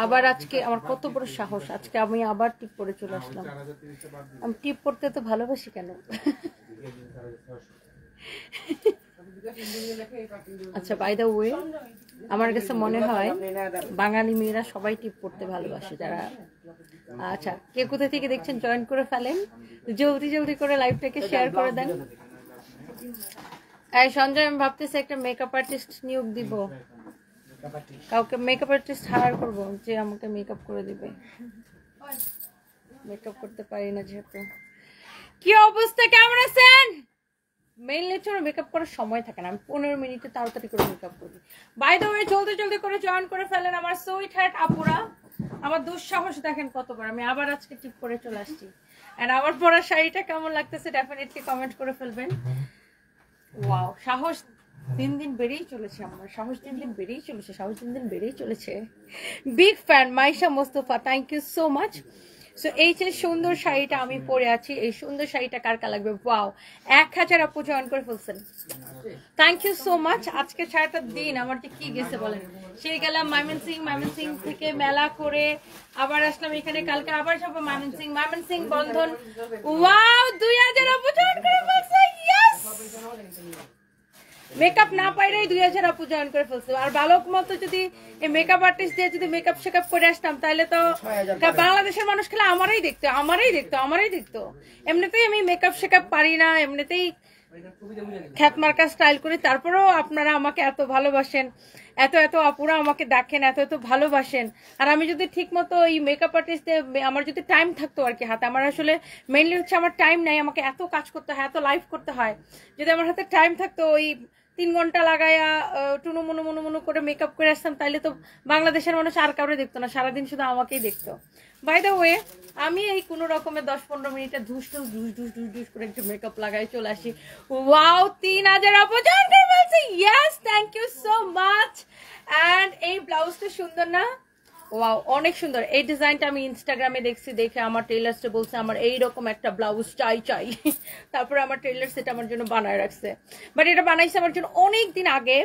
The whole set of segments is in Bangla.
আবার আজকে আমার কত বড় সাহস, আজকে আমি আবার টিপ পরে চলে আসলাম। আমি টিপ পরতে তো ভালোবাসি কেন? আচ্ছা, বাই দ্য ওয়ে, আমার কাছে মনে হয় বাঙালি মেয়েরা সবাই টিপ পরতে ভালোবাসে যারা। আচ্ছা, কে কোথা থেকে দেখছেন জয়েন করে ফেলেন, জলদি জলদি করে লাইভটাকে শেয়ার করে দেন। এই সঞ্জয়, আমি ভাবতেছি একটা মেকআপ আর্টিস্ট নিয়োগ দিব, কাউকে মেকআপ আর্টিস্ট হায়ার করবো যে আমাকে মেকআপ করে দিবে। মেকআপ করতে পারি না যেহেতু। কি অবস্থা, কেমন আছেন? মেইনলি হচ্ছে আমার মেকআপ করার সময় থাকে না, আমি 15 মিনিটে তাড়াতাড়ি করে মেকআপ করি। বাই দ্য ওয়ে, জলদি জলদি করে জয়েন করে ফেলেন আমার সুইট হার্ট আপুরা। আমার দুঃসাহস দেখেন কতবার, আমি আবার আজকে টিপ করে চলে আসছি। এন্ড আমার পরা শাড়িটা কেমন লাগতেছে ডেফিনেটলি কমেন্ট করে ফেলবেন। ওয়াও, সাহস দিন দিন বেড়েই চলেছে, আমার সাহস দিন দিন বেড়েই চলেছে, সাহস দিন দিন বেড়েই চলেছে। Big fan Maisha Mostafa, thank you so much. So এই যে সুন্দর শাড়িটা আমি পরে আছি, এই সুন্দর শাড়িটা কার কার লাগবে? ওয়াও, 1000 আপু জয়েন করে ফেলছেন, থ্যাংক ইউ সো মাচ। আজকে সারাটা দিন আমার যে কি গেছে বলেন, সেই গেলাম ময়মনসিং থেকে মেলা করে আবার আসলাম এখানে, কালকে আবার যাবো ময়মনসিং বন্ধন। ওয়াও, 2000 আপু জয়েন করে ফেলছে, ইয়েস। মেকআপ না পাইলেই 2000 আপু জয়েন করে ফেলছে। আর ভালো মতো যদি এই মেকআপ আর্টিস্ট দিয়ে যদি মেকআপ শেকআপ করে আসতাম তাহলে তো বাংলাদেশের মানুষ খেলে আমারই দেখতো। এমনিতেই আমি মেকআপ শেকআপ পারি না, এমনিতেই খ্যাত মার্কা স্টাইল করি, তারপরেও আপনারা আমাকে এত ভালোবাসেন, এত এত আপুরা আমাকে দেখেন, এত এত ভালোবাসেন। আর আমি যদি ঠিক মতো এই মেকআপ আর্টিস্ট আমার যদি টাইম থাকতো আর কি হাতে, আমার আসলে মেইনলি হচ্ছে আমার টাইম নাই, আমাকে এত কাজ করতে হয়, এত লাইভ করতে হয়। যদি আমার হাতে টাইম থাকতো, ওই 3 ঘন্টা লাগাইয়া টুনু মুনু মুনু মুনু করে মেকআপ করে আসতাম, তাইলে তো বাংলাদেশের মানুষ আর কাউরে দেখতো না, সারাদিন শুধু আমাকেই দেখতো। বাই দ্য ওয়ে, আমি এই কোন রকমের 10-15 মিনিটে ধুস করে একটু মেকআপ লাগাই চলে আসি। ওয়াও, 3000 আপু জয়েন করে ফেলছে, yes, thank you so much. And এই ব্লাউজটা সুন্দর না? ওয়াও, অনেক সুন্দর। এই ডিজাইনটা আমি ইনস্টাগ্রামে দেখছি, দেখে আমার টেইলার্সটা বলছে আমার এইরকম একটা ব্লাউজ চাই। তারপরে আমার টেইলার সেটা আমার জন্য বানায় রাখছে, বাট এটা বানাইছে আমার জন্য অনেক দিন আগে,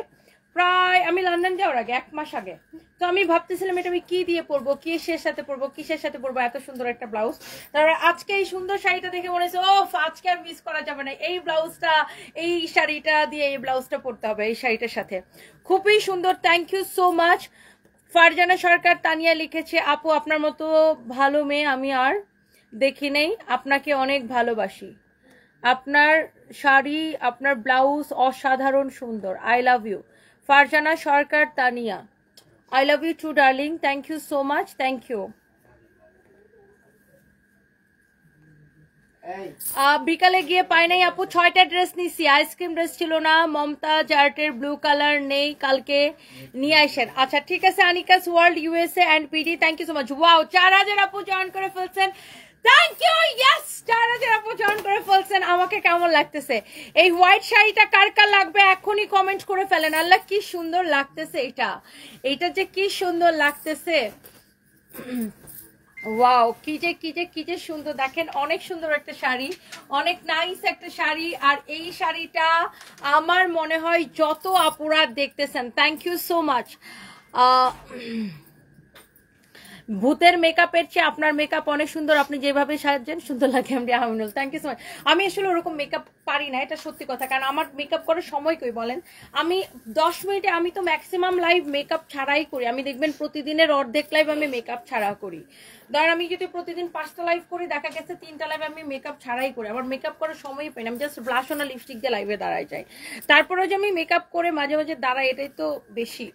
প্রায় আমি লন্ডন যাওয়ার আগে 1 মাস আগে। তো আমি ভাবতেছিলাম এটা আমি কি দিয়ে পরবো, কিসের সাথে পরবো, এত সুন্দর একটা ব্লাউজ। তারপরে আজকে এই সুন্দর শাড়িটা দেখে মনে হচ্ছে ও আজকে আর মিস করা যাবে না, এই ব্লাউজটা, এই শাড়িটা দিয়ে এই ব্লাউজটা পরতে হবে এই শাড়িটার সাথে। খুবই সুন্দর, thank you so much. Farzana Sarkar Tania লিখেছে, আপু আপনার মতো ভালো মেয়ে আমি আর দেখি নেই, আপনাকে অনেক ভালোবাসি, আপনার শাড়ি আপনার ব্লাউজ অসাধারণ সুন্দর, I love you. Farzana Sarkar Tania, I love you too darling, thank you so much, thank you. বিকালে গিয়ে পাই নাই আপু, 6টা ড্রেস নিছি, আইসক্রিম ড্রেস ছিল না, মমতা জার্টের ব্লু কালার নেই, কালকে নিয়ে আসেন। আচ্ছা ঠিক আছে, Anika's world USA and PD, thank you so much. Wow, 4000 আপু জয়েন করে ফেলছেন, থ্যাংক ইউ, ইয়েস, 4000 আপু জয়েন করে ফেলছেন। আমাকে কেমন লাগতেছে এই হোয়াইট শাড়িটা, কার কার লাগবে এখনই কমেন্ট করে ফেলেন। আল্লাহ কি সুন্দর লাগতেছে এইটা যে কি সুন্দর লাগতেছে। ওয়াও, কি যে সুন্দর দেখেন, অনেক সুন্দর একটা শাড়ি, অনেক নাইস একটা শাড়ি। আর এই শাড়িটা আমার মনে হয় যত আপুরা দেখতেছেন, থ্যাংক ইউ সো মাচ। ভূতের মেকআপের চেয়ে আপনার মেকআপ অনেক সুন্দর, আপনি যেভাবে সাজেন সুন্দর লাগে। Aminul, thank you so much. আমি আসলে ওরকম মেকআপ পারি না, এটা সত্যি কথা, কারণ আমার মেকআপ করার সময় কই বলেন। আমি 10 মিনিটে, আমি তো ম্যাক্সিমাম লাইভ মেকআপ ছাড়াই করি, আমি দেখবেন প্রতিদিনের অর্ধেক লাইভ আমি মেকআপ ছাড়া করি। ধর আমি যদি প্রতিদিন 5টা লাইভ করি, দেখা গেছে 3টা লাইভ আমি মেকআপ ছাড়াই করি, আমার মেকআপ করার সময়ই পাই না, আমি জাস্ট ব্লাশ না লিপস্টিক দিয়ে লাইভে দাঁড়াই যাই। তারপরেও যে আমি মেকআপ করে মাঝে মাঝে দাঁড়াই, এটাই তো বেশি।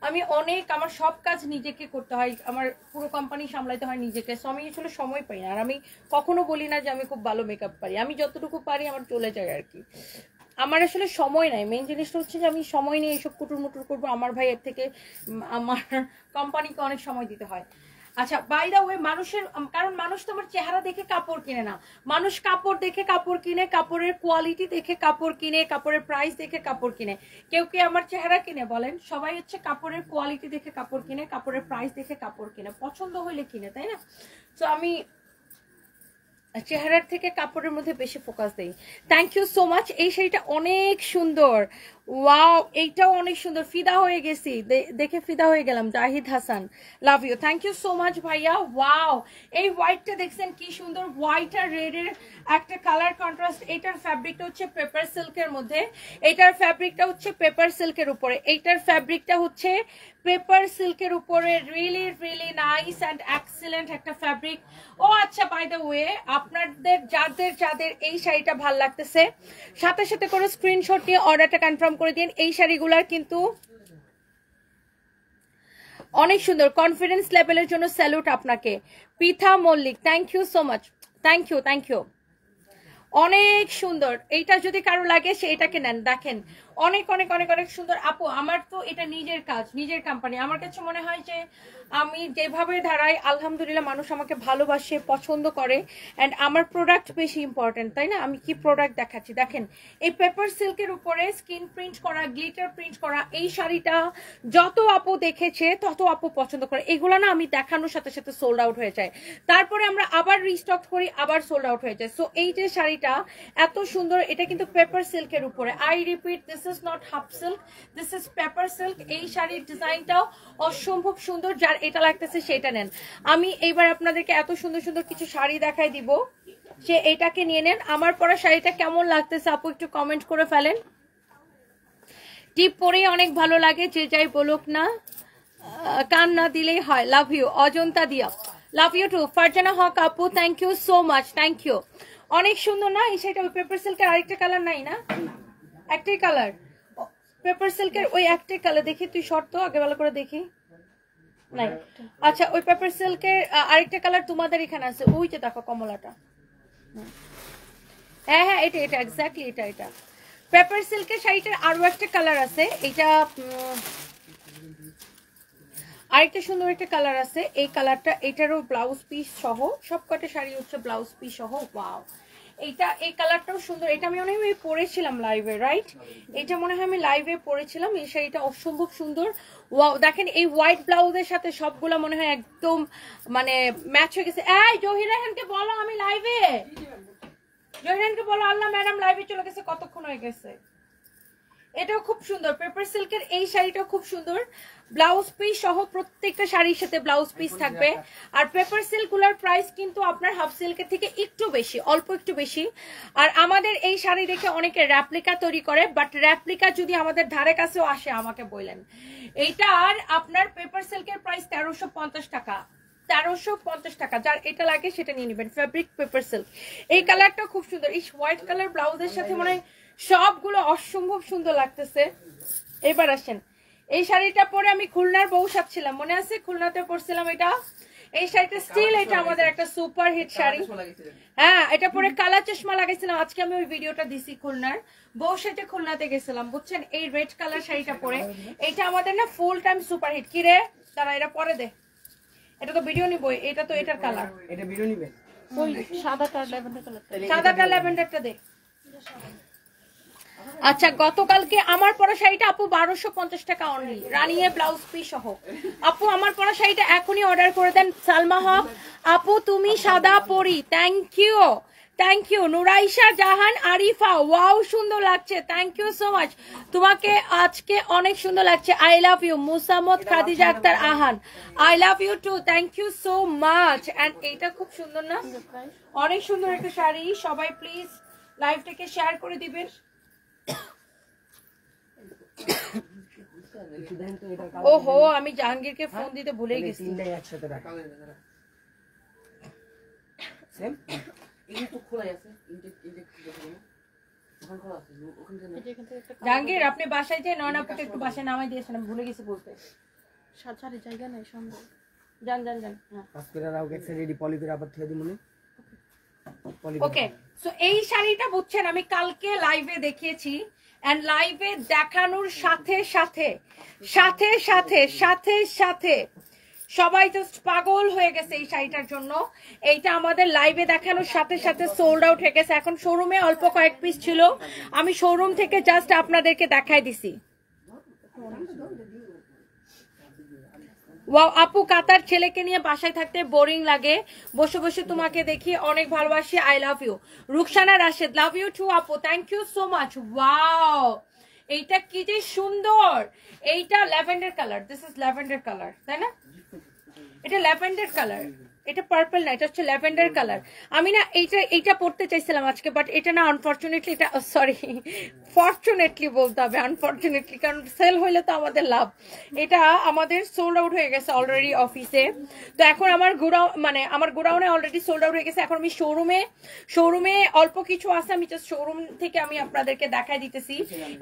আমি অনেক, আমার সব কাজ নিজেকে করতে হয়, আমার পুরো কোম্পানি সামলাইতে হয় নিজেকে, সো আমি আসলে সময় পাই না। আর আমি কখনো বলি না যে আমি খুব ভালো মেকআপ পারি, আমি যতটুকু পারি আমার চলে যায় আর কি। আমার আসলে সময় নাই, মেইন জিনিসটা হচ্ছে যে আমি সময় নিয়ে এইসব কুটুর মুটুর করবো, আমার ভাই এর থেকে আমার কোম্পানিকে অনেক সময় দিতে হয়। আচ্ছা, বাই দা ওয়ে, মানুষের, কারণ মানুষ তোমার চেহারা দেখে কাপড় কিনে না, মানুষ কাপড় দেখে কাপড় কিনে, কাপড়ের কোয়ালিটি দেখে কাপড় কিনে, কাপড়ের প্রাইস দেখে কাপড় কিনে। কেউ কি আমার চেহারা কিনে বলেন? সবাই হচ্ছে কাপড়ের কোয়ালিটি দেখে কাপড় কিনে, কাপড়ের প্রাইস দেখে কাপড় কিনে, পছন্দ হলে কিনে, তাই না? তো আমি চেহারার থেকে কাপড়ের মধ্যে বেশি ফোকাস দেই। Thank you so much. এই শাড়িটা অনেক সুন্দর, ওয়াও, এইটাও অনেক সুন্দর, ফিদা হয়ে গেছি, দেখে ফিদা হয়ে গেলাম। Zahid Hasan, love you, thank you so much ভাইয়া। ওয়াও, এই হোয়াইটটা দেখছেন কি সুন্দর, হোয়াইট আর রেড এর একটা কালার কন্ট্রাস্ট। এটার ফ্যাব্রিকটা হচ্ছে পেপার সিল্কের মধ্যে, এটার ফ্যাব্রিকটা হচ্ছে পেপার সিল্কের উপরে, এইটার ফ্যাব্রিকটা হচ্ছে পেপার সিল্কের উপরে। Really really nice and excellent একটা ফ্যাব্রিক। ও আচ্ছা, বাই দ্য ওয়ে, আপনাদের যাদের যাদের এই শাড়িটা ভাল লাগতেছে সাথে সাথে করে স্ক্রিনশট নিয়ে অর্ডারটা কনফার্ম করে দিন। এই শাড়িগুলার কিন্তু অনেক সুন্দর, কনফিডেন্স লেভেলের জন্য স্যালুট আপনাকে। Pitha Mallick, thank you so much, thank you thank you, অনেক সুন্দর। এইটা যদি কারো লাগে সে এটাকে নেন, দেখেন অনেক অনেক অনেক অনেক সুন্দর। আপু আমার তো এটা নিজের কাজ, নিজের কোম্পানি, আমার কাছে মনে হয় যে আমি যেভাবে দাঁড়াই আলহামদুলিল্লাহ মানুষ আমাকে ভালোবাসে, পছন্দ করে, অ্যান্ড আমার প্রোডাক্ট বেশি ইম্পর্টেন্ট, তাই না? আমি কি প্রোডাক্ট দেখাচ্ছি দেখেন, এই পেপার সিল্কের উপরে স্কিন প্রিন্ট করা, গ্লিটার প্রিন্ট করা এই শাড়িটা যত আপু দেখেছে তত আপু পছন্দ করে। এগুলো না আমি দেখানোর সাথে সাথে সোল্ড আউট হয়ে যায়, তারপরে আমরা আবার রিস্টক করি, আবার সোল্ড আউট হয়ে যায়। সো এই যে শাড়িটা এত সুন্দর, এটা কিন্তু পেপার সিল্কের উপরে। I repeat, this is not half silk, this is paper silk. এই শাড়ির ডিজাইনটাও অসম্ভব সুন্দর, যার এটা লাগতেছে সেটা নেন। আমি এইবার আপনাদেরকে এত সুন্দর সুন্দর কিছু শাড়ি দেখাই দিব, সে এটাকে নিয়ে নেন। আমার পরা শাড়িটা কেমন লাগতেছে আপু একটু কমেন্ট করে ফেলেন। টিপ পরেই অনেক ভালো লাগে, যে যাই বলুক না, কান না দিলেই হয়। লাভ you Ajanta Diya, love you too. Farzana Haque আপু, thank you so much, thank you. অনেক সুন্দর না এই শাড়িটা? ওই পেপার সিল্কের আরেকটা কালার নাই না? একটাই কালার পেপার সিল্কের, ওই একটাই কালার। দেখি তুই শর্ত আগে ভালো করে দেখি, নাই। আচ্ছা, ওই পেপার সিল্কের আরেকটা কালার তোমাদের এখানে আছে, ওই যে দেখো কমলাটা। হ্যাঁ হ্যাঁ, এটা এটা এক্স্যাক্টলি, এটা এটা পেপার সিল্কের শাড়িটার আরো একটা কালার আছে, এটা আরেকটা সুন্দর একটা কালার আছে, এই কালারটা, এটারও ব্লাউজ পিস সহ, সবকটা শাড়ি হচ্ছে ব্লাউজ পিস সহ। ওয়াও, এইটা এই কালারটাও সুন্দর, এটা আমি মনে হয় পরেছিলাম লাইভে, রাইট? এটা মনে হয় আমি লাইভে পরেছিলাম। এই শাড়িটা অসম্ভব সুন্দর। ওয়াও, দেখেন এই হোয়াইট ব্লাউজের সাথে সবগুলো মনে হয় একদম মানে ম্যাচ হয়ে গেছে। এই জহিরানকে বলো আমি লাইভে, জহিরানকে বলো আল্লাহ ম্যাডাম লাইভে চলে গেছে, কতক্ষণ হয়ে গেছে। এটাও খুব সুন্দর, পেপার সিল্কের এই শাড়িটাও খুব সুন্দর, ব্লাউজ পিস সহ, প্রত্যেকটা শাড়ির সাথে ব্লাউজ পিস থাকবে। আর পেপার সিল্ক গুলার প্রাইস কিন্তু আপনার হাফ সিল্কের থেকে একটু বেশি, অল্প একটু বেশি। আর আমাদের এই শাড়ি দেখে অনেকে র্যাপ্লিকা তৈরি করে, বাট র্যাপ্লিকা যদি আমাদের ধারে কাছেও আসে আমাকে বললেন। এইটার আপনার পেপার সিল্কের প্রাইস 1350 টাকা, 1350 টাকা। যার এটা লাগে সেটা নিয়ে নেবেন, ফেব্রিক পেপার সিল্ক। এই কালারটা খুব সুন্দর, এই হোয়াইট কালার ব্লাউজের সাথে মনে হয় সবগুলো অসম্ভব সুন্দর লাগতেছে। এবার আসেন, এই শাড়িটা পরে আমি খুলনার বউ সাজছিলাম, মনে আছে? খুলনাতে পরছিলাম এটা, এই শাড়িটা স্টিল এটা আমাদের একটা সুপার হিট শাড়ি। হ্যাঁ, এটা পরে কালা চশমা লাগাইছিলাম, আজকে আমি ওই ভিডিওটা দিছি খুলনার বউ সাথে, খুলনাতে গেছিলাম বুঝছেন। এই রেড কালার শাড়িটা পরে, এটা আমাদের না ফুল টাইম সুপার হিট। কি রে তারা, এটা পরে দে, এটা তো ভিডিও নিবই, এটা তো এটার কালার, এটা ভিডিও নিবে। ওই সাদাটা ল্যাভেন্ডার কালার, সাদাটা ল্যাভেন্ডারটা দে। আচ্ছা, গতকালকে আমার পরা শাড়িটা আপু 1250 টাকা অনলি, রানিয়ে ব্লাউজ পিস সহ। আপু আমার পরা শাড়িটা এখনই অর্ডার করে দেন। সালমা হক আপু, তুমি সাদা পরি, thank you thank you. Nuraisha Jahan Arifa, wow সুন্দর লাগছে, থ্যাংক ইউ সো মাচ, তোমাকে আজকে অনেক সুন্দর লাগছে। I love you. Musammat Khadija Akter Ahan, I love you too, thank you so much. And এইটা খুব সুন্দর না, অনেক সুন্দর একটা শাড়ি। সবাই প্লিজ লাইভটাকে শেয়ার করে দিবেন। ওহো, আমি জাহাঙ্গীরকে ফোন দিতে ভুলে গেছি। জাহাঙ্গীর আপনি বাসায় যে নয়নাপুকে একটু বাসায় নামাই দিয়েছেন, আমি ভুলে গেছি বলতে। সারি জায়গা নাই সম্ভব, যান যান যান। ওকে, সো এই শাড়িটা বুঝছেন আমি কালকে লাইভে দেখিয়েছি, এন্ড লাইভে দেখানোর সাথে সাথে সাথে সাথে সাথে সাথে সবাই জাস্ট পাগল হয়ে গেছে এই শাড়িটার জন্য। এইটা আমাদের লাইভে দেখানোর সাথে সাথে সোল্ড আউট হয়ে গেছে। এখন শোরুমে অল্প কয়েক পিস ছিল, আমি শোরুম থেকে জাস্ট আপনাদেরকে দেখাই দিছি। ওয়াও আপু, কাতার ছেলেকে নিয়ে বাসায় থাকতে বোরিং লাগে, বসে বসে তোমাকে দেখি, অনেক ভালোবাসি, I love you. Ruksana Rashed, love you too আপু, thank you so much. Wow, এইটা কি যে সুন্দর, এইটা lavender colour, this is lavender colour, তাই না? এটা ল্যাভেন্ডার কালার, এটা পার্পল না, এটা হচ্ছে ল্যাভেন্ডার কালার। আমি না এইটা পড়তে চাইছিলাম আজকে, বাট এটা না আনফরচুনেটলি, এটা সরি ফরচুনেটলি বলতে হবে, আনফরচুনেটলি, কারণ সেল হইলে তো আমাদের লাভ। এটা আমাদের সোল্ড আউট হয়ে গেছে অলরেডি অফিসে, তো এখন আমার গোডাউনে অলরেডি সোল্ড আউট হয়ে গেছে। এখন আমি শোরুমে অল্প কিছু আছে, আমি জাস্ট শোরুম থেকে আমি আপনাদেরকে দেখাই দিতেছি।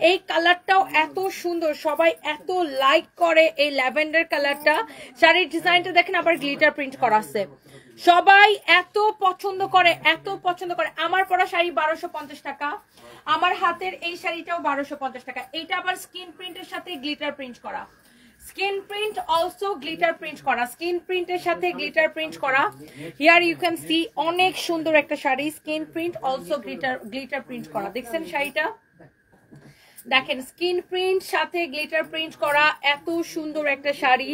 এই কালারটাও এত সুন্দর, সবাই এত লাইক করে এই ল্যাভেন্ডার কালারটা। শাড়ির ডিজাইনটা দেখেন, আবার গ্লিটার প্রিন্ট করা আছে, সবাই এত পছন্দ করে, এত পছন্দ করে। আমার পরা শাড়ি 1250 টাকা, আমার হাতের এই শাড়িটাও 1250 টাকা। এইটা আবার স্কিন প্রিন্টের সাথে গ্লিটার প্রিন্ট করা, skin print also glitter print করা, স্কিন প্রিন্টের সাথে গ্লিটার প্রিন্ট করা। হিয়ার ইউ ক্যান সি, অনেক সুন্দর একটা sari, skin print also glitter print করা। দেখছেন শাড়িটা, দেখেন স্কিন প্রিন্ট সাথে গ্লিটার প্রিন্ট করা, এত সুন্দর একটা শাড়ি,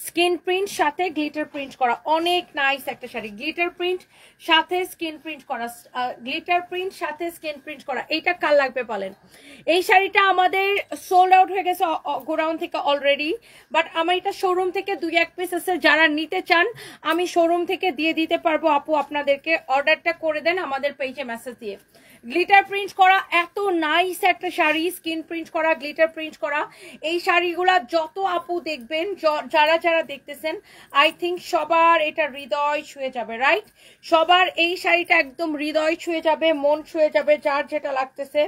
স্কিন প্রিন্ট সাথে গ্লিটার প্রিন্ট করা, অনেক নাইস একটা শাড়ি। গ্লিটার প্রিন্ট সাথে স্কিন প্রিন্ট করা, গ্লিটার প্রিন্ট সাথে স্কিন প্রিন্ট করা। এইটা কার লাগবে বলেন? এই শাড়িটা আমাদের সোল্ড আউট হয়ে গেছে গোডাউন থেকে অলরেডি, বাট আমার এটা শোরুম থেকে 2-1 পিস আছে, যারা নিতে চান আমি শোরুম থেকে দিয়ে দিতে পারবো আপু, আপনাদেরকে অর্ডারটা করে দেন আমাদের পেজে মেসেজ দিয়ে। গ্লিটার প্রিন্ট করা, এত নাইস একটা শাড়ি, স্কিন প্রিন্ট করা, গ্লিটার প্রিন্ট করা। এই শাড়িগুলা যত আপু দেখবেন, যারা দেখতেছেন, আই থিঙ্ক সবার এটা হৃদয় ছুঁয়ে যাবে, রাইট? সবার এই শাড়িটা একদম হৃদয় ছুঁয়ে যাবে, মন ছুঁয়ে যাবে। যার যেটা লাগতেছে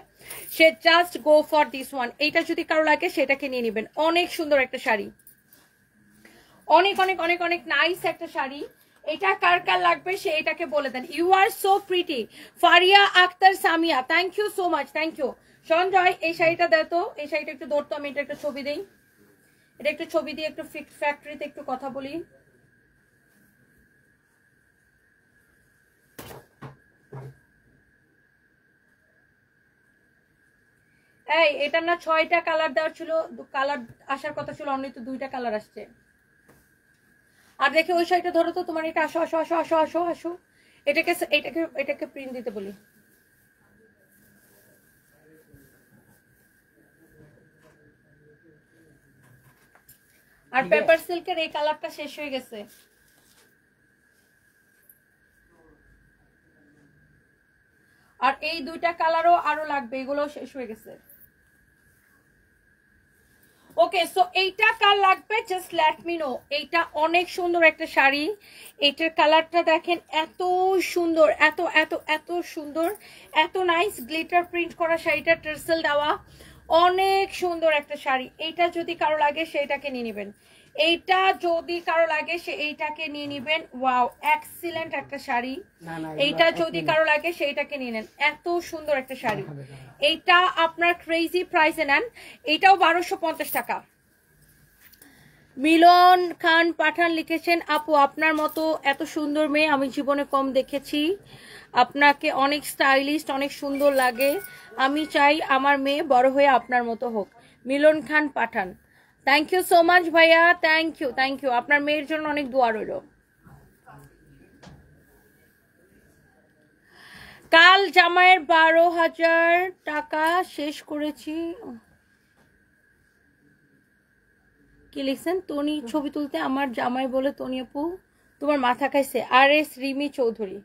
সে just go for this one. এইটা যদি কারো লাগে সেটাকে নিয়ে নেবেন, অনেক সুন্দর একটা শাড়ি, অনেক অনেক অনেক অনেক নাইস একটা শাড়ি। এটা কার কার লাগবে সে এটাকে বলে দেন। You are so pretty, Faria Akter Samia, thank you so much, thank you. Sanjay এই শাড়িটা দেয় তো, এই শাড়িটা একটু ধরতো, আমি এটা একটা ছবি দিই, এটা একটু ছবি দিয়ে একটু ফ্যাক্টরিতে একটু কথা বলি। এই এটা না 6টা কালার দেওয়ার ছিল, কালার আসার কথা ছিল, অনলি তো 2টা কালার আসছে। আর দেখে ওই শাড়িটা ধরো তো, তোমার এটা, আসো আসো আসো আসো আসো আসো, এটাকে প্রিন্ট দিতে বলি। আর পেপার সিল্কের এই কালারটা শেষ হয়ে গেছে, আর এই 2টা কালারও আরো লাগবে, এগুলো শেষ হয়ে গেছে। ওকে, সো এইটা কার লাগবে জাস্ট লেট মি নো। এইটা অনেক সুন্দর একটা শাড়ি, এটার কালারটা দেখেন, এত সুন্দর, এত এত এত সুন্দর, এত নাইস গ্লিটার প্রিন্ট করা শাড়িটা, টার্সেল দেওয়া, অনেক সুন্দর একটা শাড়ি। এইটা যদি কারো লাগে সেইটাকে নিয়ে নেবেন, এইটা যদি কারো লাগে সে এইটাকে নিয়ে নেবেন। ওয়াও, এক্সিলেন্ট একটা শাড়ি। এইটা যদি কারো লাগে সেইটাকে নিয়ে নেন, এত সুন্দর একটা শাড়ি। এইটা আপনার ক্রেজি প্রাইসে নেন, এইটাও 1250 টাকা। মিলন খান পাঠান লিখেছেন, আপু আপনার মতো এত সুন্দর মেয়ে আমি জীবনে কম দেখেছি, আপনাকে অনেক স্টাইলিস্ট, অনেক সুন্দর লাগে, আমি চাই আমার মেয়ে বড় হয়ে আপনার মতো হোক। মিলন খান পাঠান, থ্যাংক ইউ সো মাচ ভাইয়া, থ্যাংক ইউ থ্যাংক ইউ। আপনার মেয়ের জন্য অনেক দোয়া রইল। কাল জামাইয়ের 12,000 টাকা শেষ করেছি। কি লিখছেন? তনি ছবি তুলতে আমার জামাই বলে তনি আপু তোমার মাথা খাইছে। আর এস রিমি চৌধুরী,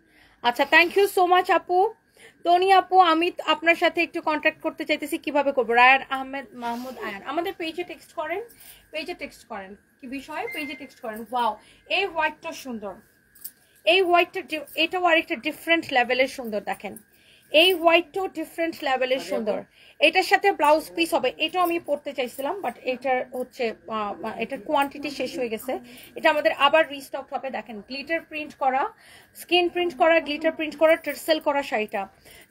আচ্ছা থ্যাংক ইউ সো মাচ আপু। তনি আপু আমি আপনার সাথে একটু কন্ট্যাক্ট করতে চাইতেছি, কিভাবে করবো? রায়ান আহমেদ মাহমুদ আয়ান, আমাদের পেজে টেক্সট করেন, পেজে টেক্সট করেন, কি বিষয় পেজে টেক্সট করেন। ওয়াও, এই হোয়াইটটা সুন্দর, এই হোয়াইটটা, এটাও আরেকটা ডিফারেন্ট লেভেলের সুন্দর। দেখেন এই হোয়াইটটাও ডিফারেন্ট লেভেলের সুন্দর, এটার সাথে ব্লাউজ পিস হবে। এটাও আমি পড়তে চাইছিলাম, বাট এটার হচ্ছে এটার কোয়ান্টিটি শেষ হয়ে গেছে, এটা আমাদের আবার রিস্টক হবে। দেখেন গ্লিটার প্রিন্ট করা, স্কিন প্রিন্ট করা, গ্লিটার প্রিন্ট করা, টার্সেল করা শাড়িটা,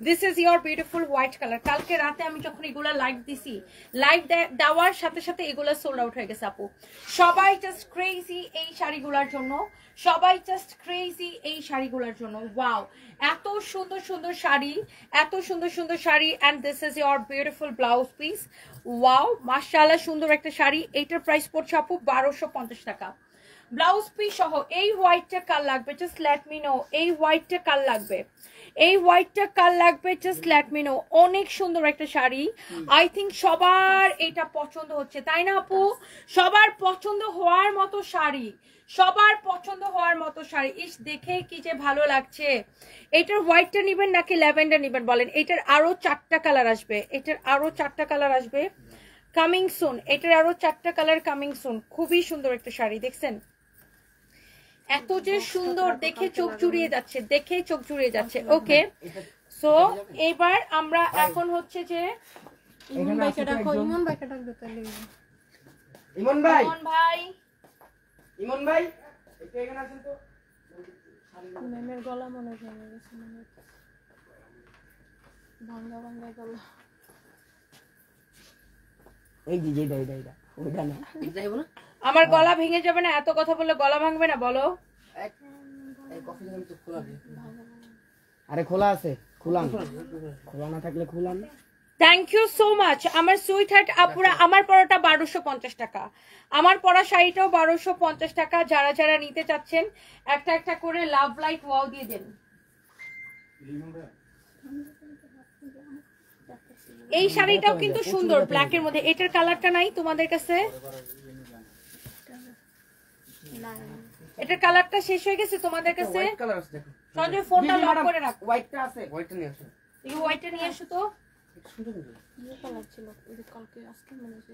this is your beautiful white colour. কালকে রাতে আমি যখন এগুলা লাইভ দিছি, লাইভ দেওয়ার সাথে সাথে এগুলা সোল্ড আউট হয়ে গেছে আপু। সবাই জাস্ট ক্রেজি এই শাড়িগুলোর জন্য, সবাই জাস্ট ক্রেজি এই শাড়িগুলোর জন্য। ওয়াও, এত সুন্দর সুন্দর শাড়ি, এত সুন্দর সুন্দর sari, and this is your beautiful blouse piece. Wow, মাশাআল্লাহ সুন্দর একটা শাড়ি। এইটার প্রাইস পড়ছে আপু 1250 টাকা, ব্লাউজ পিস সহ এই হোয়াইটটা কার লাগবে জাস্ট লেট মি নো, এই হোয়াইটটা কার লাগবে, এই হোয়াইটটা কার লাগবে জাস্ট লেট মি নো। অনেক সুন্দর একটা শাড়ি, আই থিঙ্ক সবার এটা পছন্দ হচ্ছে তাই না আপু? সবার পছন্দ হওয়ার মতো শাড়ি, সবার পছন্দ হওয়ার মতো শাড়ি। ইস দেখে কি যে ভালো লাগছে। এটার হোয়াইটটা নেবেন নাকি ল্যাভেন্ডার নেবেন বলেন? এটার আরো 4টা কালার আসবে, এটার আরো 4টা কালার আসবে কামিং সুন, এটার আরো 4টা কালার কামিং সুন। খুবই সুন্দর একটা শাড়ি দেখছেন, এত যে সুন্দর, দেখে চোখ জুড়িয়ে যাচ্ছে, দেখে চোখ জুড়িয়ে যাচ্ছে। ওকে সো এবার আমরা এখন হচ্ছে যে ইমন ভাইকে ডাকো, ইমন ভাইকে ডাকবে তাহলে। ইমন ভাই, ইমন ভাই, ইমন ভাই একটু এখানে আসেন তো। ম্যামের গলা মনে হয় ভেঙে গেছে, মনে হচ্ছে ভাঙ্গা ভাঙ্গা গলা। এই যে এইটা ওইটা না, এটা যাইবো না। আমার গলা ভেঙে যাবে না? এত কথা বললে গলা ভাঙবে না বলো? এই কফি দাম তো খোলা আছে। আরে খোলা আছে, খোলা না থাকলে খোলা না। থ্যাংক ইউ সো মাচ আমার সুইট হার্ট আপুরা। আমার পরাটা 1250 টাকা, আমার পরা শাড়িটাও 1250 টাকা। যারা যারা নিতে চাচ্ছেন একটা একটা করে লাভ লাইট ওয়াও দিয়ে দেন। এই শাড়িটাও কিন্তু সুন্দর ব্ল্যাকের মধ্যে। এটার কালারটা নাই তোমাদের কাছে? এটার কালারটা শেষ হয়ে গেছে তোমাদের কাছে? হোয়াইট কালার আছে দেখো। সঞ্জয় ফোনটা লক করে রাখো। হোয়াইটটা আছে, হোয়াইটটা নিয়ে আসো। এই হোয়াইটটা নিয়ে এসো তো। এটা সুন্দর কিন্তু। ব্লু কালার ছিল ওই যে কালকে, আজকে মনে হচ্ছে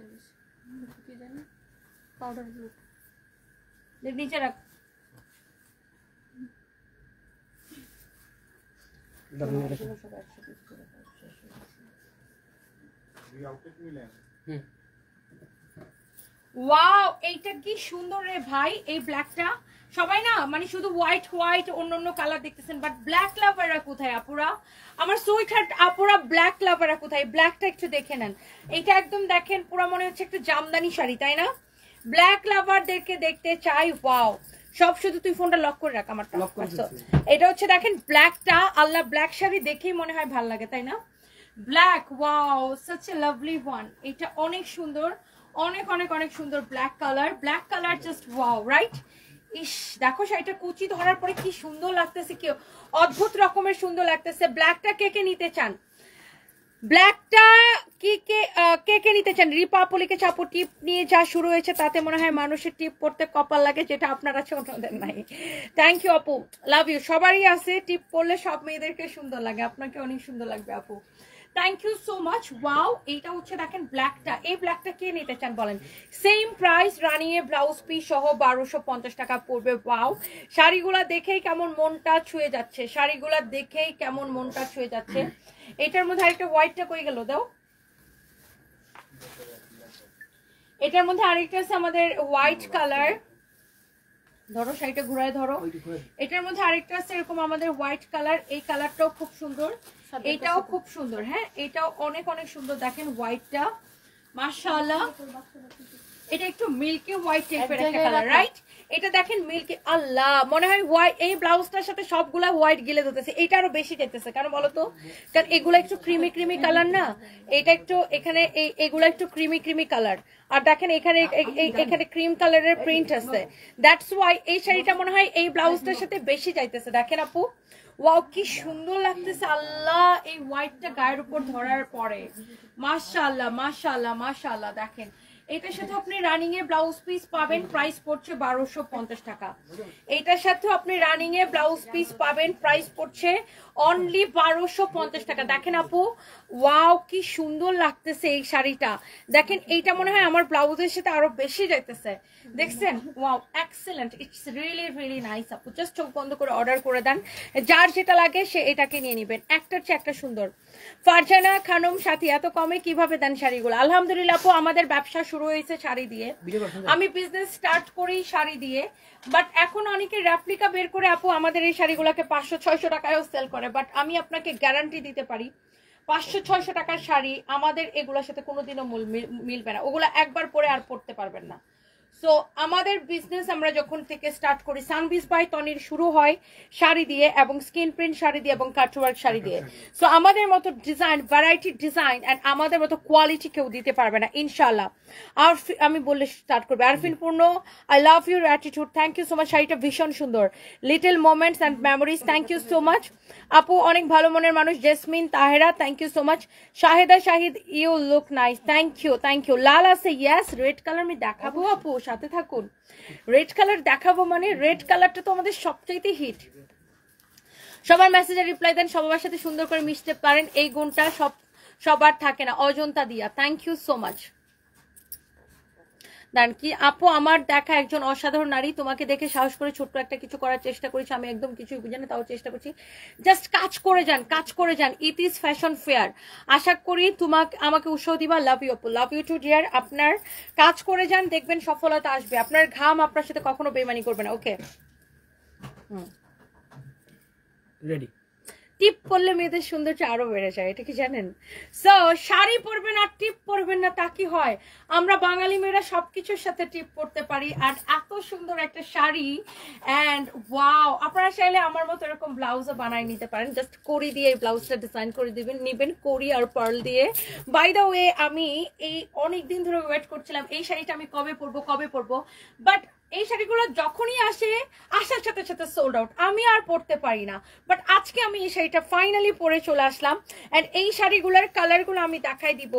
কি জানি পাউডার ব্লু। নিচে রাখ। দাঁড়ান এটা। ওয়াও এইটা কি সুন্দর রে ভাই। এই ব্ল্যাকটা সবাই না মানে শুধু হোয়াইট হোয়াইট অন্য অন্য কালার দেখতেছেন, বাট ব্ল্যাক লাভাররা কোথায় আপুরা? আমার সুইট হার্ট আপুরা ব্ল্যাক লাভাররা কোথায়? ব্ল্যাকটা একটু দেখে নেন। এটা একদম দেখেন পুরো মনে হচ্ছে একটা জামদানি শাড়ি তাই না? ব্ল্যাক লাভারদেরকে দেখতে চাই। ওয়াও সব শুধু তুই ফোনটা লক করে রাখ। আমারটা লক করে দিচ্ছি। এটা হচ্ছে দেখেন ব্ল্যাকটা, আল্লাহ ব্ল্যাক শাড়ি দেখেই মনে হয় ভালো লাগে তাই না? Black wow such a lovely one. এটা অনেক সুন্দর, অনেক অনেক অনেক সুন্দর black colour. Black colour just wow right. ইস দেখো শাড়িটা কুচি ধরার পরে কি সুন্দর লাগতেছে, কি অদ্ভুত রকমের সুন্দর লাগতেছে। ব্ল্যাকটা কে কে নিতে চান? ব্ল্যাকটা কি কে কে নিতে চান? রিপা আপু লিখেছে আপু টিপ নিয়ে যা শুরু হয়েছে তাতে মনে হয় মানুষের টিপ পড়তে কপাল লাগে, যেটা আপনার আছে অন্যদের নাই। থ্যাংক ইউ আপু, লাভ ইউ। সবারই আছে টিপ পড়লে, সব মেয়েদেরকে সুন্দর লাগে, আপনাকে অনেক সুন্দর লাগবে আপু। Thank you so much. Wow এইটা হচ্ছে দেখেন ব্ল্যাকটা। এই ব্ল্যাকটা কে নিতে চান বলেন? সেম প্রাইস রানিয়ে ব্লাউজ পিস সহ 1250 টাকা পড়বে। ওয়াও শাড়িগুলা দেখেই কেমন মনটা ছুঁয়ে যাচ্ছে, শাড়িগুলা দেখেই কেমন মনটা ছুঁয়ে যাচ্ছে। এটার মধ্যে আরেকটা হোয়াইটটা কই গেল দাও। এটার মধ্যে আরেকটা আছে আমাদের হোয়াইট কালার। ধরো শাড়িটা ঘুরায় ধরো। এটার মধ্যে আরেকটা আছে এরকম আমাদের হোয়াইট কালার। এই কালারটাও খুব সুন্দর, এটাও খুব সুন্দর। হ্যাঁ এটাও অনেক অনেক সুন্দর। দেখেন হোয়াইটটা মাশাআল্লাহ। এটা একটু মিল্কি হোয়াইট টাইপের একটা কালার রাইট? এটা দেখেন মিল্কি, আল্লাহ মনে হয় হোয়াইট। এই ব্লাউজটার সাথে সবগুলা হোয়াইট গিলে ধরতেছে। এটা আরো বেশি চাইতেছে কারণ বলো তো? কারণ এগুলো একটু ক্রিমি ক্রিমি কালার না, এটা একটু এখানে এগুলো একটু ক্রিমি ক্রিমি কালার। আর দেখেন এখানে এখানে ক্রিম কালারের প্রিন্ট আছে, দ্যাটস ওয়াই এই শাড়িটা মনে হয় এই ব্লাউজটার সাথে বেশি চাইতেছে। দেখেন আপু ওয়াও কি সুন্দর লাগতেছে আল্লাহ এই হোয়াইটটা গায়ের উপর ধরার পরে। মাশাআল্লাহ মাশাআল্লাহ মাশাআল্লাহ। দেখেন এটার সাথে আপনি রানিং এ ব্লাউজ পিস পাবেন, প্রাইস পড়ছে 1250 টাকা। এটার সাথে আপনি রানিং এ ব্লাউজ পিস পাবেন, প্রাইস পড়ছে অনলি 1250 টাকা। দেখেন আপু ওয়াও কি সুন্দর লাগতেছে এই শাড়িটা। দেখেন এইটা মনে হয় আমার ব্লাউজের সাথে আরো বেশি যাইতেছে। দেখছেন wow excellent, it's really really nice আপু। জাস্ট চোখ বন্ধ করে অর্ডার করে দেন, যার যেটা লাগে সে এটাকে নিয়ে নেবেন। একটার চেয়ে একটা সুন্দর। ফারজানা খানম সাথী এত কমে কিভাবে দেন শাড়িগুলো? আলহামদুলিল্লাহ আপু আমাদের ব্যবসা শুরু হয়েছে শাড়ি দিয়ে, আমি বিজনেস স্টার্ট করি শাড়ি দিয়ে। বাট এখন অনেকে রেপ্লিকা বের করে আপু আমাদের এই শাড়িগুলোকে 500-600 টাকায়ও সেল করে। বাট আমি আপনাকে গ্যারান্টি দিতে পারি 500-600 টাকার শাড়ি আমাদের এগুলোর সাথে কোনোদিনও মিলবে না। ওগুলো একবার পরে আর পরতে পারবেন না। সো সো আমাদের বিজনেস আমরা যখন থেকে স্টার্ট করি, সানবিজ বাই তনির শুরু হয় শাড়ি দিয়ে এবং স্কিন প্রিন্ট শাড়ি দিয়ে এবং কাটওয়ার্ক শাড়ি দিয়ে। সো আমাদের মতো ডিজাইন, ভ্যারাইটি ডিজাইন অ্যান্ড আমাদের মতো কোয়ালিটি কেউ দিতে পারবে না ইনশাল্লাহ। আর আমি বললে স্টার্ট করবে। Arfin Purno, I love your attitude, thank you so much. শাড়িটা ভীষণ সুন্দর, little moments and memories, thank you so much আপু, অনেক ভালো মনের মানুষ। Jasmine Tahera, thank you so much. Shaheda Shahid, you look nice, thank you thank you. লাল আছে, ইয়েস। রেড কালার আমি দেখাবো আপু, সাথে থাকুন। রেড কালার দেখাবো মানে রেড কালারটা তো আমাদের সবচাইতে হিট। সবার মেসেজে রিপ্লাই দেন, সবার সাথে সুন্দর করে মিশতে পারেন, এই গুণটা সবার থাকে না। অজন্তা দিয়া, থ্যাংক ইউ সো মাচ। দেন কি আপু, আমার দেখা একজন অসাধারণ নারী, তোমাকে দেখে সাহস করে ছোট্ট একটা কিছু করার চেষ্টা করেছি। আমি একদম কিছুই বুঝি না, তাও চেষ্টা করছি। জাস্ট কাজ করে যান, কাজ করে যান। It is fashion fair. আশা করি আমাকে উৎসাহ দিবা। লাভ ইউ আপু, লাভ ইউ টু ডিয়ার। আপনার কাজ করে যান, দেখবেন সফলতা আসবে। আপনার ঘাম আপনার সাথে কখনো বেইমানি করবে না। ওকে, রেডি। টিপ পরলে মেয়েদের সৌন্দর্য আরো বেড়ে যায়, এটা কি জানেন? সো শাড়ি পরবেন আর টিপ পরবেন না, তা কি হয়? আমরা বাঙালি মেয়েরা সবকিছুর সাথে টিপ পরতে পারি। আর এত সুন্দর একটা শাড়ি, অ্যান্ড ওয়াও, আপনারা চাইলে আমার মতো এরকম ব্লাউজও বানাই নিতে পারেন। জাস্ট কড়ি দিয়ে এই ব্লাউজটা ডিজাইন করে নিবেন, কড়ি আর পার্ল দিয়ে। বাই দ্য ওয়ে, আমি এই অনেক দিন ধরে ওয়েট করছিলাম এই শাড়িটা আমি কবে পরবো, বাট এই শাড়িগুলো যখনই আসার সাথে সাথে সোল্ড আউট, আমি আর পরতে পারি না। বাট আজকে আমি এই শাড়িটা ফাইনালি পরে চলে আসলাম। অ্যান্ড এই শাড়িগুলোর কালারগুলো আমি দেখাই দিব।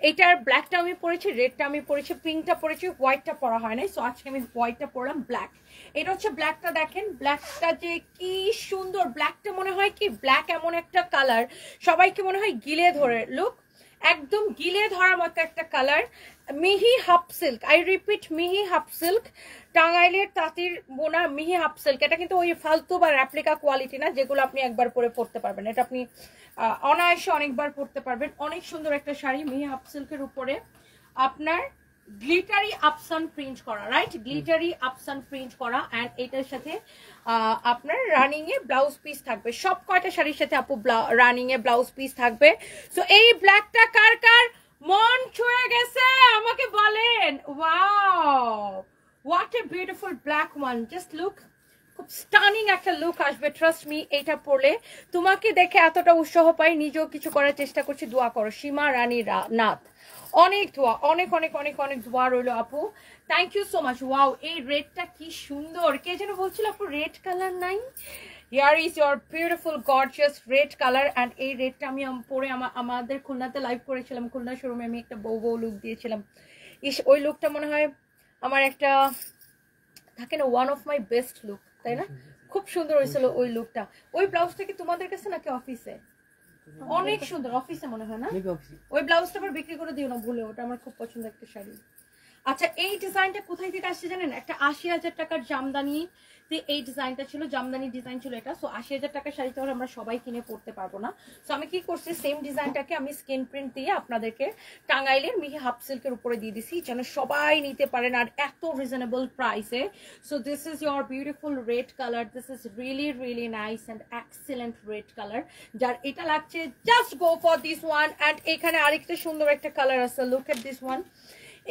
এটার ব্ল্যাকটা আমি পরেছি, রেডটা আমি পরেছি, পিঙ্কটা পরেছি, হোয়াইটটা পরা হয় নাই। সো আজকে আমি হোয়াইটটা পরলাম, ব্ল্যাক। এটা হচ্ছে ব্ল্যাকটা, দেখেন ব্ল্যাকটা যে কি সুন্দর। ব্ল্যাকটা মনে হয় কি, ব্ল্যাক এমন একটা কালার সবাইকে মনে হয় গিলে ধরে। লুক, একদম গিলে ধরার মতো একটা কালার। মিহি হাফ সিল্ক, আই রিপিট, মিহি হাফ সিল্ক, টাঙ্গাইলের তাঁতির বোনা মিহি হাফ সিল্ক। এটা কিন্তু ওই ফালতু বা রেপ্লিকা কোয়ালিটি না, যেগুলো আপনি একবার পরে পরতে পারবেন। এটা আপনি অনায়াসে অনেকবার পরতে পারবেন। অনেক সুন্দর একটা শাড়ি, মিহি হাফ সিল্কের উপরে আপনার গ্লিটারি আপসান প্রিন্ট করা, রাইট? গ্লিটারি আপসান প্রিন্ট করা। অ্যান্ড এটার সাথে আপনার রানিং এ ব্লাউজ পিস থাকবে। সব কয়টা শাড়ির সাথে আপু রানিং এ ব্লাউজ পিস থাকবে। সো এই ব্ল্যাকটা কার কার মন ছুঁয়ে গেছে আমাকে বলেন। Wow, what a beautiful black one, just look. খুব স্টানিং একটা লুক আসবে, ট্রাস্ট মি। এটা পরলে তোমাকে দেখে এতটা উৎসাহ পাই, নিজেও কিছু করার চেষ্টা করছি। দোয়া করো, সীমা রানী নাথ। অনেক দোয়া, অনেক অনেক অনেক অনেক দোয়া রইলো আপু, thank you so much. Wow, এই রেডটা কি সুন্দর। কে যেন বলছিল আপু রেড কালার নাই? Here is your beautiful gorgeous red colour. And এই রেডটা আমি পরে আমাদের খুলনাতে লাইভ করেছিলাম, খুলনা শোরুমে আমি একটা বউ লুক দিয়েছিলাম। ওই লুকটা মনে হয় আমার একটা থাকে না, one of my best look, তাই না? খুব সুন্দর হয়েছিল ওই লুকটা। ওই ব্লাউজটা কি তোমাদের কাছে নাকি অফিসে? অনেক সুন্দর, অফিসে মনে হয় না? ওই ব্লাউজটা আবার বিক্রি করে দিও না ভুলে, ওটা আমার খুব পছন্দের একটা শাড়ি। আচ্ছা, এই ডিজাইনটা কোথায় থেকে আসছে জানেন? একটা ৮০,০০০ টাকার জামদানি এই ডিজাইনটা ছিল, জামদানি ডিজাইন ছিল এটা। সো ৮০,০০০ টাকার শাড়ি তো আমরা সবাই কিনে পড়তে পারবো না। সো আমি কি করছি, সেম ডিজাইনটাকে আমি স্ক্রিন প্রিন্ট দিয়ে আপনাদেরকে টাঙ্গাইলের মিহি হাফ সিল্কের উপরে দিয়ে দিছি, যেন সবাই নিতে পারেন আর এত রিজনেবল প্রাইসে। So this is your beautiful red colour, this is really really nice and excellent red colour. যার এটা লাগছে just go for this one. And এখানে আরেকটা সুন্দর একটা কালার আছে, লুক এট দিস ওয়ান।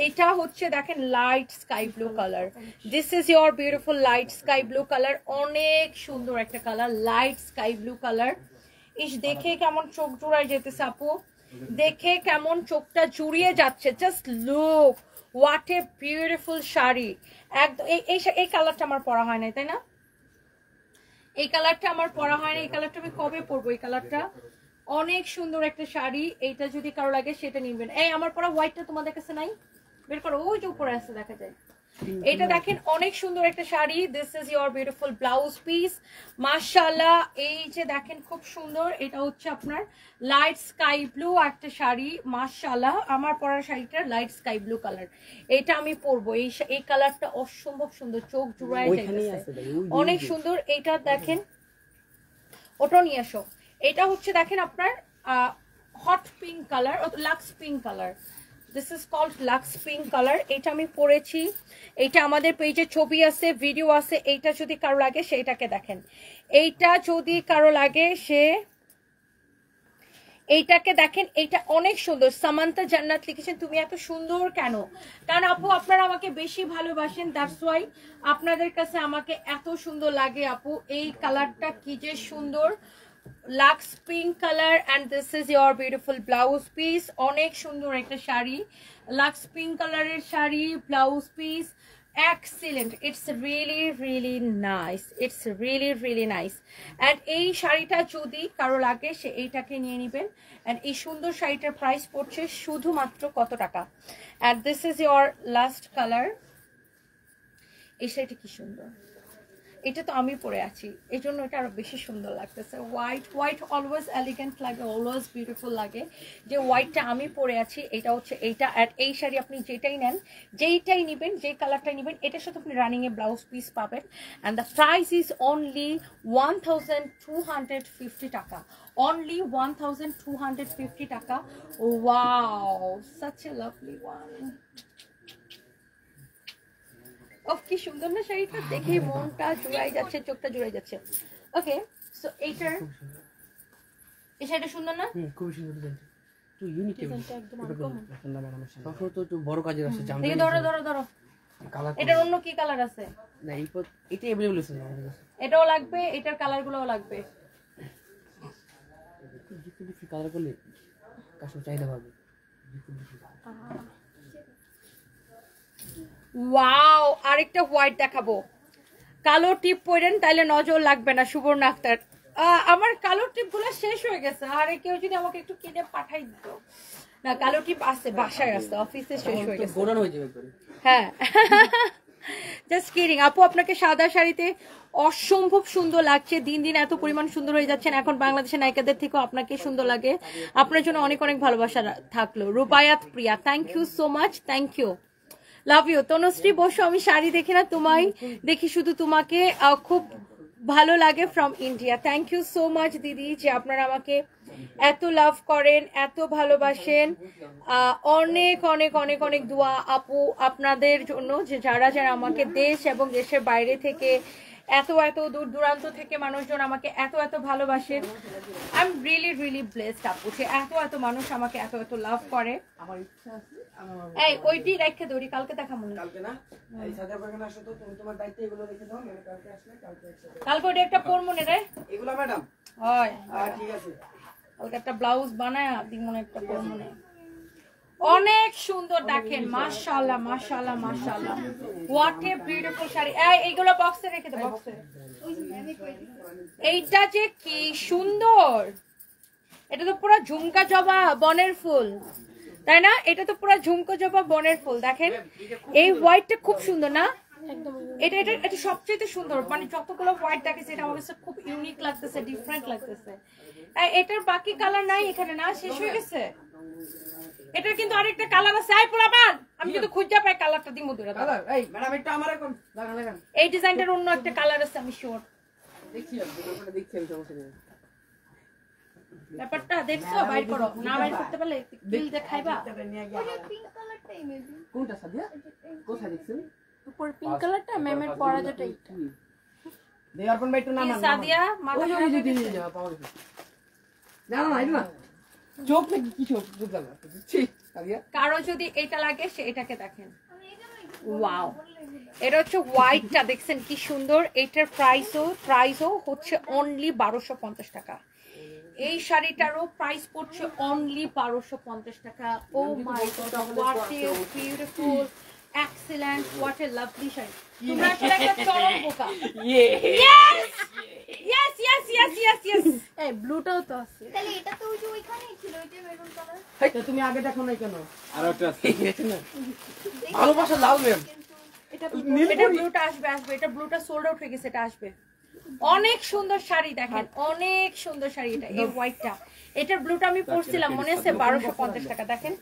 এটা হচ্ছে দেখেন light sky blue colour, this is your beautiful light sky blue colour. অনেক সুন্দর একটা কালার, লাইট স্কাই ব্লু কালার। ইস, দেখে কেমন চোখ জুড়ায় যেতেছে আপু, দেখে কেমন চোখটা জুড়িয়ে যাচ্ছে। Just look, what a beautiful sari. একদম এই কালারটা আমার পরা হয় না, তাই না? এই কালারটা আমার পরা হয় না, এই কালারটা আমি কবে পরবো? এই কালারটা অনেক সুন্দর একটা শাড়ি। এইটা যদি কারো লাগে সেটা নিবেন। এই আমার পরা হোয়াইটটা তোমাদের কাছে নাই? বের করো, ওই যে উপরে আছে, দেখা যায়। এটা দেখেন অনেক সুন্দর একটা sari, this is your beautiful blouse piece. মাশাআল্লাহ, এই যে দেখেন খুব সুন্দর। এটা হচ্ছে আপনার লাইট স্কাই ব্লু একটা শাড়ি। মাশাআল্লাহ, আমার পরা শাড়িটা লাইট স্কাই ব্লু কালার। এটা আমি পরবো। এই কালারটা অসম্ভব সুন্দর, চোখ জুড়ায় যাইতেছে, অনেক সুন্দর। এইটা দেখেন, ওটা নিয়ে আসো। এটা হচ্ছে দেখেন আপনার hot pink colour, lux pink colour. This is called lux pink colour. এটা আমি পরেছি, এইটা আমাদের পেজে ছবি আছে, ভিডিও আছে। এইটা যদি কারো লাগে সেইটাকে দেখেন, এইটা যদি কারো লাগে সে এইটাকে দেখেন, এইটা অনেক সুন্দর। সামান্তা জান্নাত লিখেছেন তুমি এত সুন্দর কেন? কারণ আপু আপনারা আমাকে বেশি ভালোবাসেন, দ্যাটস ওয়াই আপনাদের কাছে আমাকে এত সুন্দর লাগে আপু। এই কালারটা কি যে সুন্দর, lux pink colour, and this is your beautiful blouse piece. অনেক সুন্দর একটা শাড়ি, লাক্স পিঙ্ক কালারের শাড়ি, blouse piece excellent, it's really nice, it's really nice. and এই শাড়িটা যদি কারো লাগে সে এইটাকে নিয়ে নেবেন। and এই সুন্দর শাড়িটার প্রাইস পড়ছে শুধুমাত্র কত টাকা? and this is your last color। এই শাড়িটা কি সুন্দর, এটা তো আমি পরে আছি এই জন্য এটা আরো বেশি সুন্দর লাগতেছে। হোয়াইট অলওয়েজ এলিগেন্ট লাগে, অলওয়েজ বিউটিফুল লাগে। যে হোয়াইটটা আমি পরে আছি এটা হচ্ছে এইটা। আর এই শাড়ি আপনি যেটাই নেন, যেইটাই নেবেন, যে কালারটাই নেবেন, এটার সাথে আপনি রানিং এ ব্লাউজ পিস পাবেন। And the price is only 1250 টাকা, অনলি 1250 টাকা। Wow, such a lovely one. কি সুন্দর না শাড়িটা, দেখে মনটা জুড়াই যাচ্ছে, চোখটা জুড়াই যাচ্ছে। ওকে, সো এই শাড়িটা সুন্দর না? খুবই সুন্দর ডিজাইন, একটু ইউনিক ডিজাইনটা একদম আনকমন। সফর তো একটু বড় কাজের আছে, জামদানি। দেখি ধরো কালার এটার অন্য কি কালার আছে? না এটা अवेलेबल আছে আমাদের কাছে। এটাও লাগবে, এটার কালারগুলোও লাগবে। ডিফারেন্ট কালার করলে কাস্টমার চাহিদা পাবে। ওয়াও, আরেকটা হোয়াইট দেখাবো। কালো টিপ পরেন তাইলে নজর লাগবে না। সুবর্ণ আক্তার, আমার কালো টিপ গুলো শেষ হয়ে গেছে, আরে কেউ যদি আমাকে একটু কিনে পাঠাই দিত। না, কালো টিপ আছে, বাসায় আছে, অফিসে শেষ হয়ে গেছে। গোডাউন হয়ে যাবে একবারে। হ্যাঁ, জাস্ট কিডিং। আপু আপনাকে সাদা শাড়িতে অসম্ভব সুন্দর লাগছে, দিন দিন এত পরিমাণ সুন্দর হয়ে যাচ্ছেন। এখন বাংলাদেশের নায়িকাদের থেকেও আপনাকে সুন্দর লাগে। আপনার জন্য অনেক অনেক ভালোবাসা থাকলো। Rubayat Priya, thank you so much, thank you, love you. Tanushree বসো, আমি শাড়ি দেখি না, তোমায় দেখি শুধু, তোমাকে খুব ভালো লাগে, from India. Thank you so much দিদি, যে আপনারা আমাকে এত লাভ করেন, এত ভালোবাসেন। অনেক অনেক অনেক অনেক দোয়া আপু আপনাদের জন্য, যে যারা যারা আমাকে দেশ এবং দেশের বাইরে থেকে এত দূর দূরান্ত থেকে মানুষজন আমাকে এত ভালোবাসেন। আই এম রিয়েলি ব্লেসড আপু, যে এত মানুষ আমাকে এত লাভ করে। আমার ইচ্ছা আছে এই ওইটি রেখে দৌড়ি, কালকে দেখা মনে কালকে না, এই সাদা বাগান আসো তো, তুমি তোমার দায়িত্ব এগুলো রেখে দাও, মানে কালকে আসলে কালকে একসাথে। কালকে ওইটা একটা পর মনে রে, এগুলো ম্যাডাম হয় ঠিক আছে, কালকে একটা ব্লাউজ বানায় দিক মনে, একটা পর মনে। অনেক সুন্দর দেখেন, মাশাআল্লাহ মাশাআল্লাহ মাশাআল্লাহ, হোয়াট এ বিউটিফুল শাড়ি। এইগুলো বক্সে রেখে দে, বক্সে। এইটা যে কি সুন্দর, এটা তো পুরো ঝুমকা জবা বনের ফুল, তাই না? এটা তো পুরো ঝুমকা জবা বনের ফুল। দেখেন এই হোয়াইটটা খুব সুন্দর না? এটা এটা এটা সবচেয়ে সুন্দর, মানে যতগুলো হোয়াইট দেখেছে এটা আমার কাছে খুব ইউনিক লাগতেছে, ডিফারেন্ট লাগতেছে। এটার বাকি কালার নাই এখানে, না শেষ হয়ে গেছে। এটার কিন্তু আরেকটা কালার আছে, আই পোলাপান আমি কিন্তু খুঁজে পাই কালারটা দিমু দুরা কালার। এই ম্যাডাম একটু আমার এখন লাগান। এই ডিজাইনটার অন্য একটা কালার আছে, আমি শিওর। দেখি আমি দেখছি, আমি সমস্যা নেই। ব্যাপারটা দেখছো, বাইর করো না, বাইর করতে পারলে বিল দেখাইবা। পিঙ্ক কালারটাই মেবি। কোনটা সাদিয়া? কোথায় দেখছেন? উপর পিঙ্ক কালারটা ম্যামের পরা যেটা এইটা। দেয়ারপন ভাই একটু নাম কি সাদিয়া মাথা খারাপ হয়ে গেছে? না এটা না, চোখ নাকি কি চোখ বুঝলাম না। ছি সাদিয়া, কারো যদি এটা লাগে সে এটাকে দেখেন। ওয়াও, এটা হচ্ছে হোয়াইটটা, দেখছেন কি সুন্দর। এটার প্রাইসও হচ্ছে অনলি 1250 টাকা। এই শাড়িটারও প্রাইস পড়ছে অনলি 1250 টাকা। Oh my God, what a beautiful, excellent, what a lovely sari. তোমরা আসলে একটা চরম বোকা। Yes yes yes yes yes. এই ব্লুটাও তো আছে। তাহলে এটা তো ওই যে ওইখানেই ছিল, ওই যে মেরুন কালার। তো তুমি আগে দেখো নাই কেন? আর একটা আছে না, ভালোবাসা লাল ম্যাম। এটা ব্লুটা আসবে, এটা ব্লুটা সোল্ড আউট হয়ে গেছে, এটা আসবে। অনেক সুন্দর শাড়ি দেখেন, অনেক সুন্দর শাড়ি। এটা এই হোয়াইটটা, এটার ব্লুটা আমি পরছিলাম মনে আছে, 1250 টাকা। দেখেন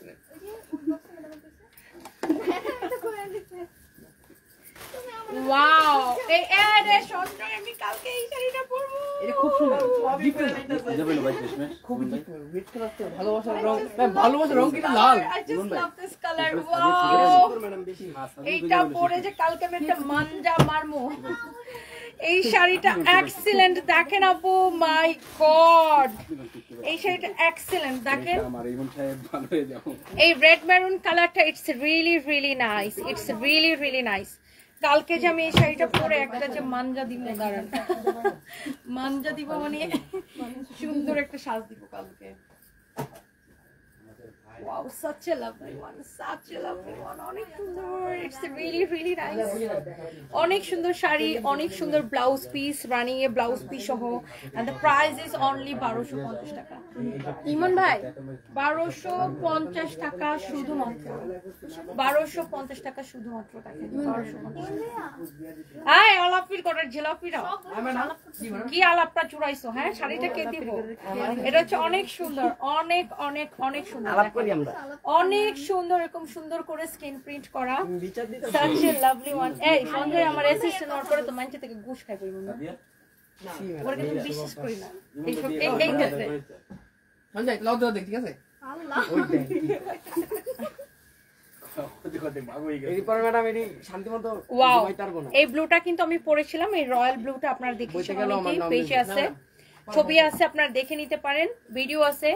ওয়াও, এই এরে সুন্দর, আমি কালকে এই শাড়িটা পরবো। এটা খুব সুন্দর, খুব রেড কালার তো ভালোবাসার রং। ম্যাম ভালোবাসার রং কিন্তু লাল। I just love this color. Wow, madam বেশি এইটা পরে যে কালকে আমি একটা মানজা মারমু। এই এই শাড়িটা এক্সিলেন্ট দেখেন আপু, মাই গড এই শাড়িটা এক্সিলেন্ট দেখেন। এই রেড মেরুন কালারটা it's really really nice, it's really really nice. কালকে যে আমি এই শাড়িটা পরে একটা যে মানজা দিব, দাঁড়ান মানজা দিব মানে সুন্দর একটা সাজ দিব কালকে। Wow, such a lovely one, such a lovely one. অনেক সুন্দর, it's really really nice. অনেক সুন্দর শাড়ি, অনেক সুন্দর ব্লাউজ পিস, রানিং এ ব্লাউজ পিস সহ, and the price is only 1250 টাকা। ইমন ভাই 1250 টাকা শুধুমাত্র, 1250 টাকা শুধুমাত্র টাকা। হ্যাঁ আলাপির কটার জিলাপিরা কি আলাপটা চুরাইছো? হ্যাঁ শাড়িটা কে দিব? এটা হচ্ছে অনেক সুন্দর, অনেক অনেক অনেক সুন্দর, অনেক সুন্দর, এরকম সুন্দর করে স্ক্রিন প্রিন্ট করা, such a lovely one. এই সঞ্জয় আমার অ্যাসিস্ট্যান্ট ওর করে তো মানছে থেকে ঘুষ খাই পড়ব না, ওর কিন্তু বিশ্বাস করি না এইসব। এই ক্ষেত্রে সঞ্জয় লাউ দাও দেখ, ঠিক আছে? আল্লাহ ওই দেখ এই পরে ম্যাডাম এটি শান্তিমতো ঘুমাই পারবো না। এই ব্লুটা কিন্তু আমি পরেছিলাম, এই রয়্যাল ব্লুটা আপনারা দেখেছেন, অনেকেই পেজে আছে, ছবি আছে, আপনারা দেখে নিতে পারেন, ভিডিও আছে।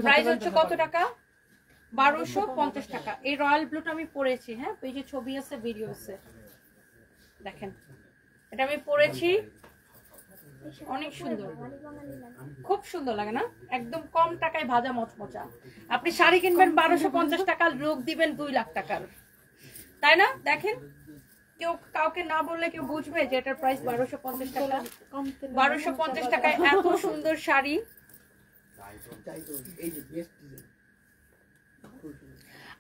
প্রাইস হচ্ছে কত টাকা? 1250 টাকা। এই রয়্যাল ব্লুটা আমি পরেছি, হ্যাঁ পেজে ছবি আছে, ভিডিও আছে, দেখেন এটা আমি পরেছি, অনেক সুন্দর, খুব সুন্দর লাগে না? একদম কম টাকায় ভাজা মচমচা। আপনি শাড়ি কিনবেন 1250 টাকা, লোক দিবেন 2 লাখ টাকার, তাই না? দেখেন কেউ কাউকে না বললে কেউ বুঝবে যে এটার প্রাইস 1250 টাকা। 1250 টাকায় এত সুন্দর শাড়ি।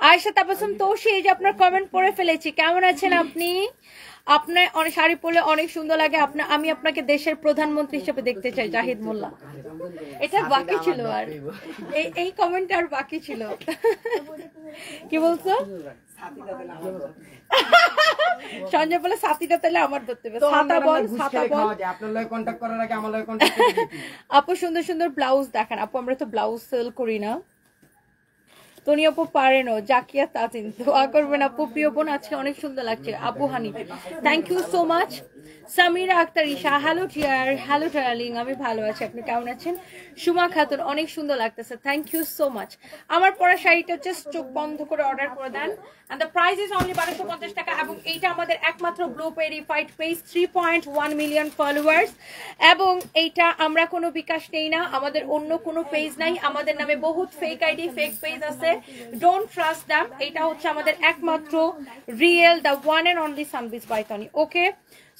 আয়েশা তাবাসসুম তৌসি, এই যে আপনার কমেন্ট পড়ে ফেলেছি, কেমন আছেন আপনি? আপনার অনেক শাড়ি পরলে অনেক সুন্দর লাগে, আমি আপনাকে দেশের প্রধানমন্ত্রী হিসেবে দেখতে চাই, জাহিদ মোল্লা। এটা বাকি ছিল, আর এই কমেন্ট আর বাকি ছিল। কি বলছো? সঞ্জয় বলে সাথীটা তাহলে আমার ধরতে হবে, ছাতা বল, ছাতা বল। আপনার লগে কন্টাক্ট করার আগে আমার লগে কন্টাক্ট করে দিতে। আপু সুন্দর সুন্দর ব্লাউজ দেখান আপু, আমরা তো ব্লাউজ সেল করি না। তনি আপু পারেনও, জাকিয়া তাজিন দোয়া করবেন আপু, প্রিয় বোন আজকে অনেক সুন্দর লাগছে। Abu Hani thank you so much. Samira Akter Isha, hello dear, hello darling, আমি ভালো আছি, আপনি কেমন আছেন? সুমা খাতুন, অনেক সুন্দর লাগতেছে, থ্যাংক ইউ সো মাচ। আমার পরা শাড়িটা হচ্ছে চোখ বন্ধ করে অর্ডার করে দেন, and the price is only 1250 টাকা। এবং এইটা আমাদের একমাত্র blue verified page, 3.1 million followers, এবং এইটা আমরা কোনো বিকাশ নেই না, আমাদের অন্য কোনো পেজ নাই, আমাদের নামে বহুত ফেক আইডি, ফেক পেজ আছে, ডোন্ট ট্রাস্ট দ্যাম। এইটা হচ্ছে আমাদের একমাত্র real, the one and only Sunbiz by Toni. Okay,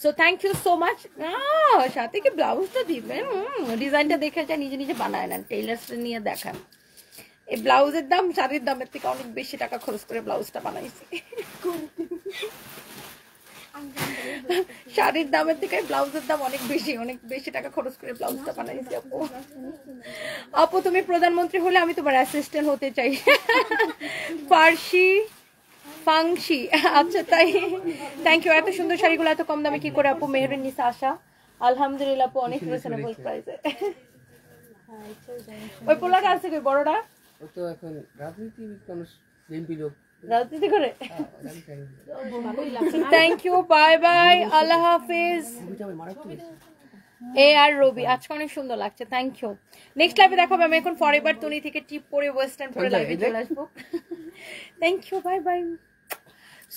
so thank you so much. সাথে কি ব্লাউজটা দিবেন? ডিজাইনটা দেখে যা নিজে নিজে বানায় নেন, টেইলার্স নিয়ে দেখান। এই ব্লাউজের দাম শাড়ির দামের থেকে অনেক বেশি টাকা খরচ করে ব্লাউজটা বানাইছি। শাড়ির দামের থেকে ব্লাউজের দাম অনেক বেশি টাকা খরচ করে ব্লাউজটা বানাইছি। আপু তুমি প্রধানমন্ত্রী হলে আমি তোমার অ্যাসিস্ট্যান্ট হতে চাই। ফাংশি, আচ্ছা তাই, থ্যাংক ইউ। এত সুন্দর শাড়িগুলো এত কম দামে কি করে আপু? মেহরিন নিসা আশা, আলহামদুলিল্লাহ আপু অনেক রিজনেবল প্রাইসে। ওই পোলাটা আছে কি বড়টা? ও তো এখন এমপি লোক, রাজনীতি করে। থ্যাংক ইউ, বাই বাই, আল্লাহ হাফিজ। এ আর রবি, আজকে অনেক সুন্দর লাগছে, থ্যাংক ইউ। নেক্সট লাইভে দেখাবো, আমি এখন ফরএভার তনি থেকে টিপ পরে ওয়েস্টার্ন পরে লাইভে চলে আসবো। Thank you, bye bye.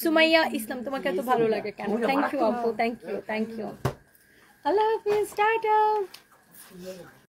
Sumaiya Islam, তোমাকে এত ভালো লাগে কেন? থ্যাংক ইউ আপু, থ্যাংক ইউ, থ্যাংক ইউ। আল্লাহ হাফিজ, টাটা।